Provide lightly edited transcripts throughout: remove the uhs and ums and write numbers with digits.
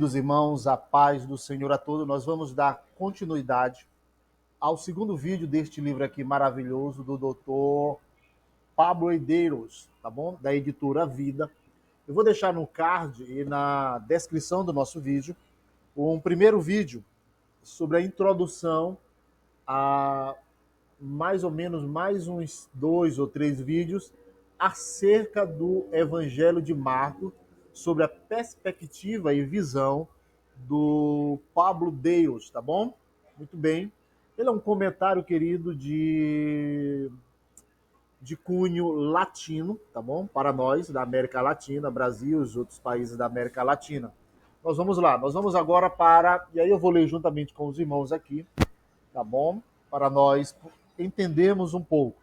Queridos irmãos, a paz do Senhor a todos. Nós vamos dar continuidade ao segundo vídeo deste livro aqui maravilhoso do Dr. Pablo Eideiros, tá bom? Da editora Vida. Eu vou deixar no card e na descrição do nosso vídeo um primeiro vídeo sobre a introdução a mais ou menos mais uns 2 ou 3 vídeos acerca do Evangelho de Marcos, sobre a perspectiva e visão do Pablo Deus, tá bom? Muito bem. Ele é um comentário, querido, de cunho latino, tá bom? Para nós, da América Latina, Brasil e os outros países da América Latina. Nós vamos lá, nós vamos agora para... E aí eu vou ler juntamente com os irmãos aqui, tá bom? Para nós entendermos um pouco.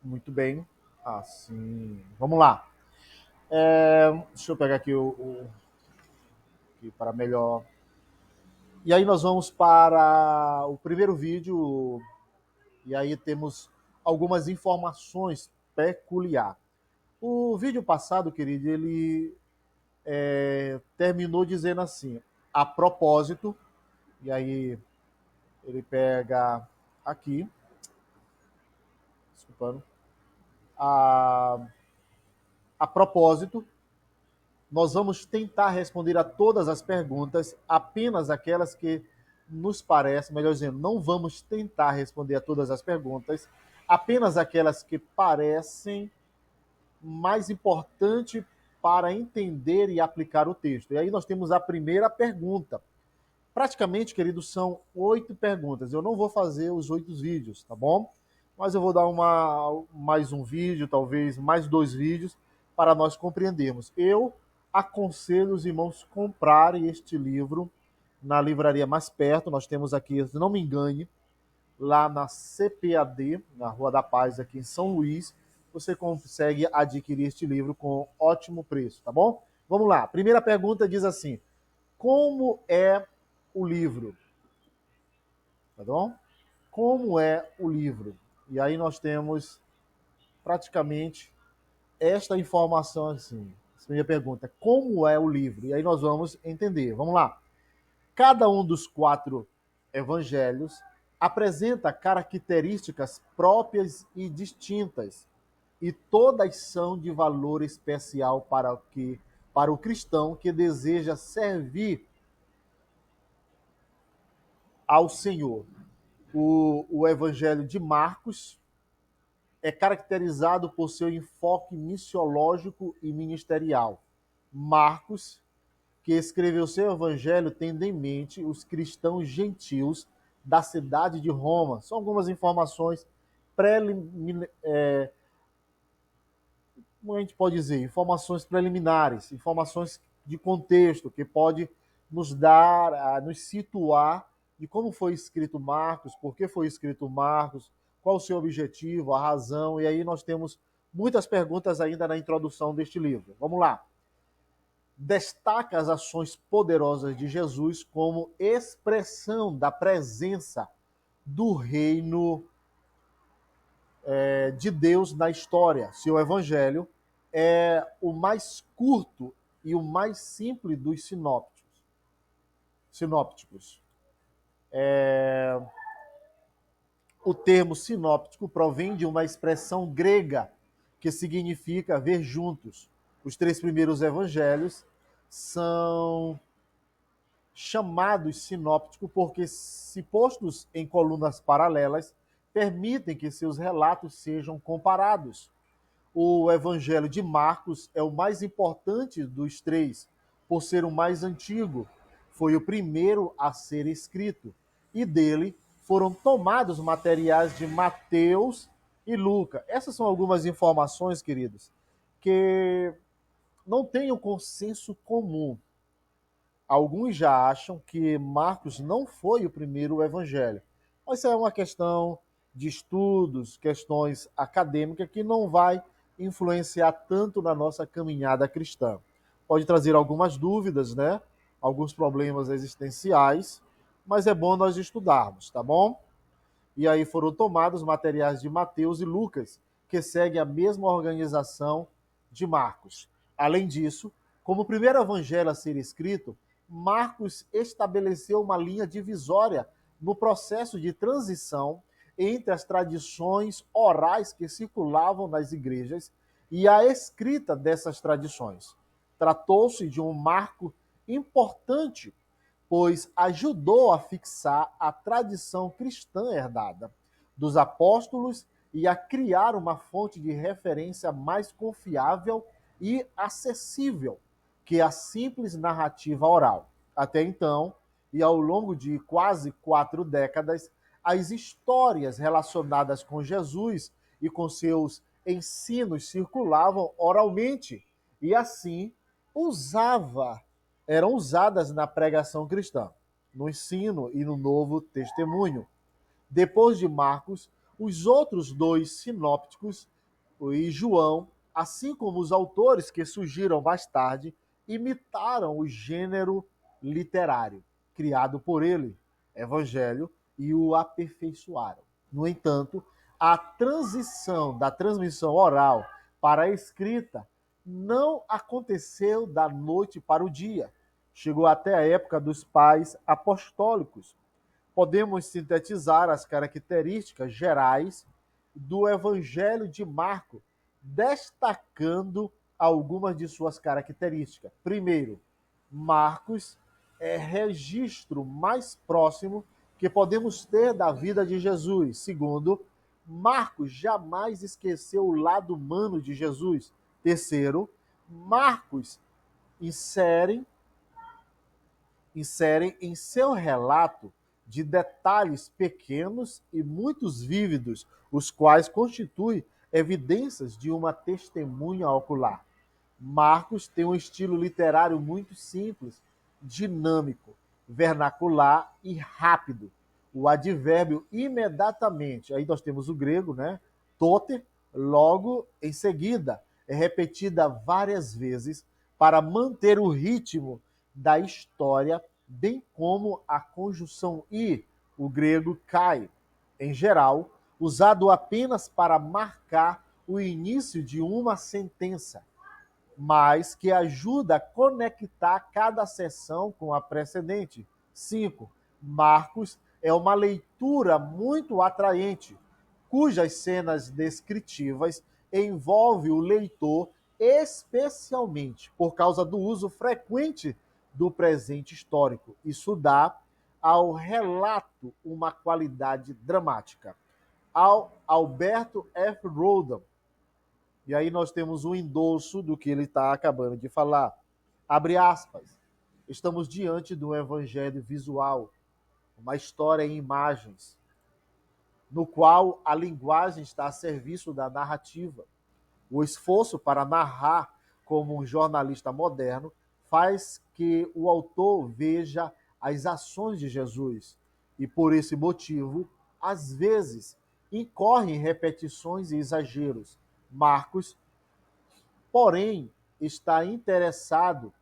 Muito bem. Assim, vamos lá. Deixa eu pegar aqui aqui para melhor. E aí nós vamos para o primeiro vídeo, e aí temos algumas informações peculiares. O vídeo passado, querido, ele terminou dizendo assim, a propósito, e aí ele pega aqui, desculpando, a propósito, nós vamos tentar responder a todas as perguntas, apenas aquelas que nos parecem, melhor dizendo, não vamos tentar responder a todas as perguntas, apenas aquelas que parecem mais importantes para entender e aplicar o texto. E aí nós temos a primeira pergunta. Praticamente, queridos, são 8 perguntas. Eu não vou fazer os 8 vídeos, tá bom? Mas eu vou dar mais um vídeo, talvez mais 2 vídeos, para nós compreendermos. Eu aconselho os irmãos comprarem este livro na livraria mais perto. Nós temos aqui, se não me engane, lá na CPAD, na Rua da Paz, aqui em São Luís, você consegue adquirir este livro com ótimo preço, tá bom? Vamos lá. Primeira pergunta diz assim: como é o livro? Tá bom? Como é o livro? E aí nós temos praticamente esta informação assim. Essa minha pergunta: como é o livro? E aí nós vamos entender. Vamos lá. Cada um dos 4 evangelhos apresenta características próprias e distintas, e todas são de valor especial para o cristão que deseja servir ao Senhor. O Evangelho de Marcos é caracterizado por seu enfoque missiológico e ministerial. Marcos, que escreveu seu evangelho, tendo em mente os cristãos gentios da cidade de Roma. São algumas informações como a gente pode dizer, informações preliminares, informações de contexto, que pode nos dar, nos situar de como foi escrito Marcos, por que foi escrito Marcos, qual o seu objetivo, a razão, e aí nós temos muitas perguntas ainda na introdução deste livro. Vamos lá. Destaca as ações poderosas de Jesus como expressão da presença do reino de Deus na história. Seu evangelho é o mais curto e o mais simples dos sinópticos. O termo sinóptico provém de uma expressão grega que significa ver juntos. Os 3 primeiros evangelhos são chamados sinópticos porque, se postos em colunas paralelas, permitem que seus relatos sejam comparados. O Evangelho de Marcos é o mais importante dos 3, por ser o mais antigo. Foi o primeiro a ser escrito, e dele foram tomados materiais de Mateus e Lucas. Essas são algumas informações, queridos, que não têm um consenso comum. Alguns já acham que Marcos não foi o primeiro evangelho. Mas isso é uma questão de estudos, questões acadêmicas, que não vai influenciar tanto na nossa caminhada cristã. Pode trazer algumas dúvidas, né? Alguns problemas existenciais, mas é bom nós estudarmos, tá bom? E aí foram tomados materiais de Mateus e Lucas, que seguem a mesma organização de Marcos. Além disso, Como o primeiro evangelho a ser escrito, Marcos estabeleceu uma linha divisória no processo de transição entre as tradições orais que circulavam nas igrejas e a escrita dessas tradições. Tratou-se de um marco importante, pois ajudou a fixar a tradição cristã herdada dos apóstolos e a criar uma fonte de referência mais confiável e acessível que a simples narrativa oral. Até então, e ao longo de quase 4 décadas, as histórias relacionadas com Jesus e com seus ensinos circulavam oralmente e assim eram usadas na pregação cristã, no ensino e no novo testemunho. Depois de Marcos, os outros dois sinópticos e João, assim como os autores que surgiram mais tarde, imitaram o gênero literário criado por ele, Evangelho, e o aperfeiçoaram. No entanto, a transição da transmissão oral para a escrita não aconteceu da noite para o dia. Chegou até a época dos pais apostólicos. Podemos sintetizar as características gerais do Evangelho de Marcos, destacando algumas de suas características. Primeiro, Marcos é registro mais próximo que podemos ter da vida de Jesus. Segundo, Marcos jamais esqueceu o lado humano de Jesus. Terceiro, Marcos insere em seu relato de detalhes pequenos e muitos vívidos, os quais constituem evidências de uma testemunha ocular. Marcos tem um estilo literário muito simples, dinâmico, vernacular e rápido. O advérbio imediatamente, aí nós temos o grego, né? Tote, logo em seguida, é repetida várias vezes para manter o ritmo da história, bem como a conjunção i, o grego kai, em geral, usado apenas para marcar o início de uma sentença, mas que ajuda a conectar cada sessão com a precedente. 5. Marcos é uma leitura muito atraente, cujas cenas descritivas envolvem o leitor especialmente por causa do uso frequente do presente histórico. Isso dá ao relato uma qualidade dramática. Alberto F. Roden, e aí nós temos um endosso do que ele está acabando de falar. Abre aspas. Estamos diante de um evangelho visual, uma história em imagens, no qual a linguagem está a serviço da narrativa. O esforço para narrar como um jornalista moderno faz que o autor veja as ações de Jesus e, por esse motivo, às vezes, incorre em repetições e exageros. Marcos, porém, está interessado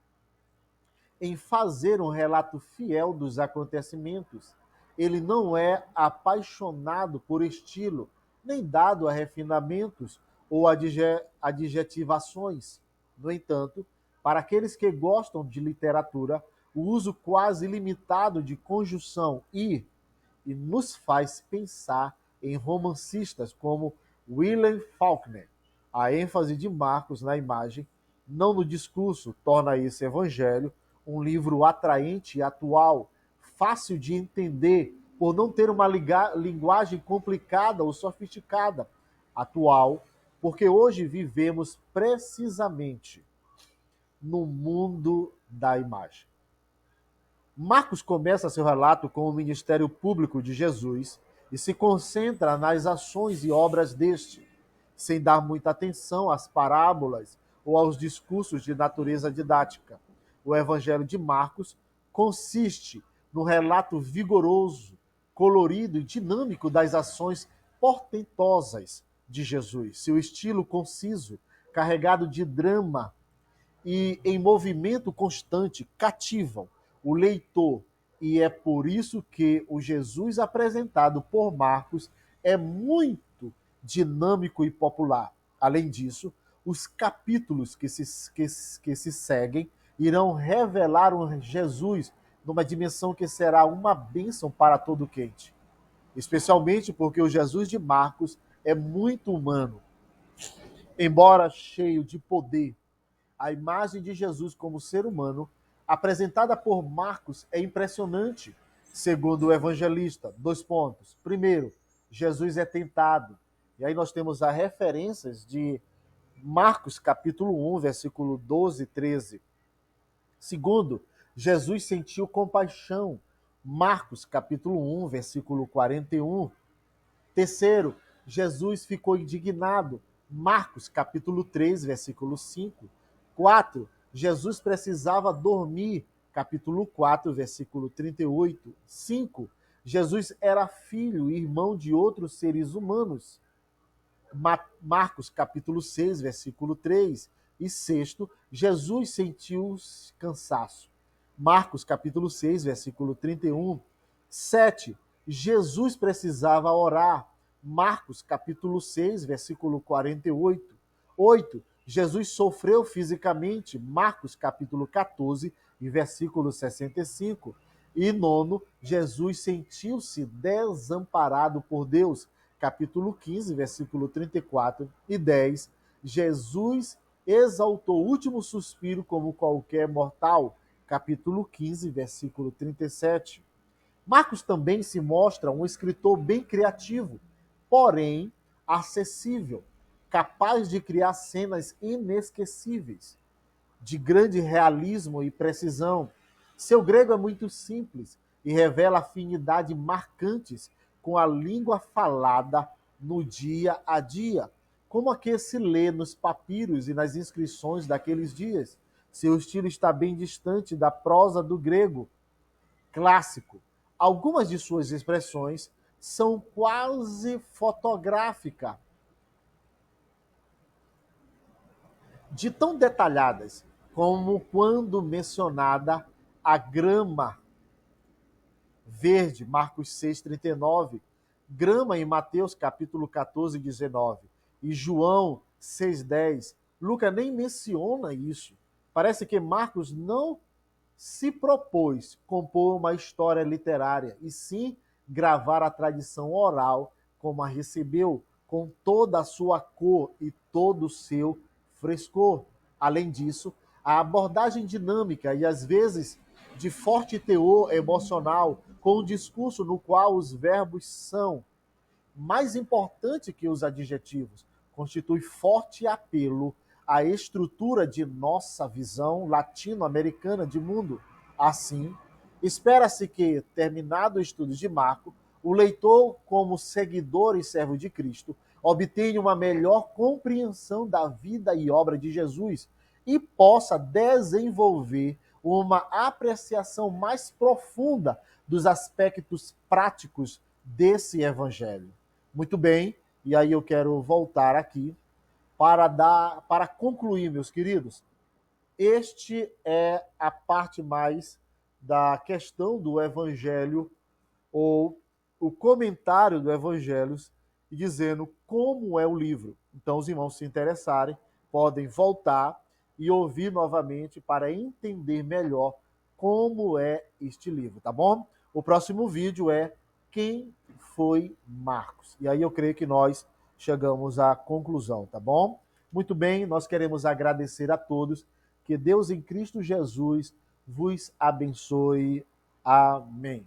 em fazer um relato fiel dos acontecimentos. Ele não é apaixonado por estilo, nem dado a refinamentos ou adjetivações. No entanto, para aqueles que gostam de literatura, o uso quase ilimitado de conjunção e nos faz pensar em romancistas como William Faulkner. A ênfase de Marcos na imagem, não no discurso, torna esse evangelho um livro atraente e atual, fácil de entender, por não ter uma linguagem complicada ou sofisticada. Atual, porque hoje vivemos precisamente no mundo da imagem. Marcos começa seu relato com o ministério público de Jesus e se concentra nas ações e obras deste, sem dar muita atenção às parábolas ou aos discursos de natureza didática. O Evangelho de Marcos consiste no relato vigoroso, colorido e dinâmico das ações portentosas de Jesus. Seu estilo conciso, carregado de drama e em movimento constante, cativam o leitor. E é por isso que o Jesus apresentado por Marcos é muito dinâmico e popular. Além disso, os capítulos que se seguem irão revelar um Jesus numa dimensão que será uma bênção para todo quente. Especialmente porque o Jesus de Marcos é muito humano. Embora cheio de poder, a imagem de Jesus como ser humano, apresentada por Marcos, é impressionante, segundo o evangelista. 2 pontos. Primeiro, Jesus é tentado. E aí nós temos as referências de Marcos, capítulo 1, versículo 12 e 13. Segundo, Jesus sentiu compaixão. Marcos, capítulo 1, versículo 41. Terceiro, Jesus ficou indignado. Marcos, capítulo 3, versículo 5. 4. Jesus precisava dormir. Capítulo 4, versículo 38. 5. Jesus era filho e irmão de outros seres humanos. Marcos, capítulo 6, versículo 3. E sexto, Jesus sentiu cansaço. Marcos, capítulo 6, versículo 31. 7. Jesus precisava orar. Marcos, capítulo 6, versículo 48. 8. Jesus sofreu fisicamente. Marcos, capítulo 14, e versículo 65. E 9. Jesus sentiu-se desamparado por Deus. Capítulo 15, versículo 34 e 10. Jesus exaltou o último suspiro como qualquer mortal. Capítulo 15, versículo 37. Marcos também se mostra um escritor bem criativo, porém acessível, capaz de criar cenas inesquecíveis, de grande realismo e precisão. Seu grego é muito simples e revela afinidades marcantes com a língua falada no dia a dia, como a que se lê nos papiros e nas inscrições daqueles dias. Seu estilo está bem distante da prosa do grego clássico. Algumas de suas expressões são quase fotográficas, de tão detalhadas como quando mencionada a grama verde, Marcos 6,39, grama em Mateus capítulo 14, 19, e João 6,10. Lucas nem menciona isso. Parece que Marcos não se propôs compor uma história literária, e sim gravar a tradição oral como a recebeu, com toda a sua cor e todo o seu frescor. Além disso, a abordagem dinâmica e às vezes de forte teor emocional, com um discurso no qual os verbos são mais importantes que os adjetivos, constitui forte apelo à estrutura de nossa visão latino-americana de mundo. Assim, espera-se que, terminado o estudo de Marco, o leitor, como seguidor e servo de Cristo, obtenha uma melhor compreensão da vida e obra de Jesus e possa desenvolver uma apreciação mais profunda dos aspectos práticos desse evangelho. Muito bem, e aí eu quero voltar aqui para concluir, meus queridos. Este é a parte mais da questão do evangelho, ou o comentário do evangelho, dizendo como é o livro. Então, os irmãos se interessarem, podem voltar e ouvir novamente para entender melhor como é este livro, tá bom? O próximo vídeo é Quem foi Marcos? E aí eu creio que nós chegamos à conclusão, tá bom? Muito bem, nós queremos agradecer a todos. Que Deus em Cristo Jesus vos abençoe. Amém.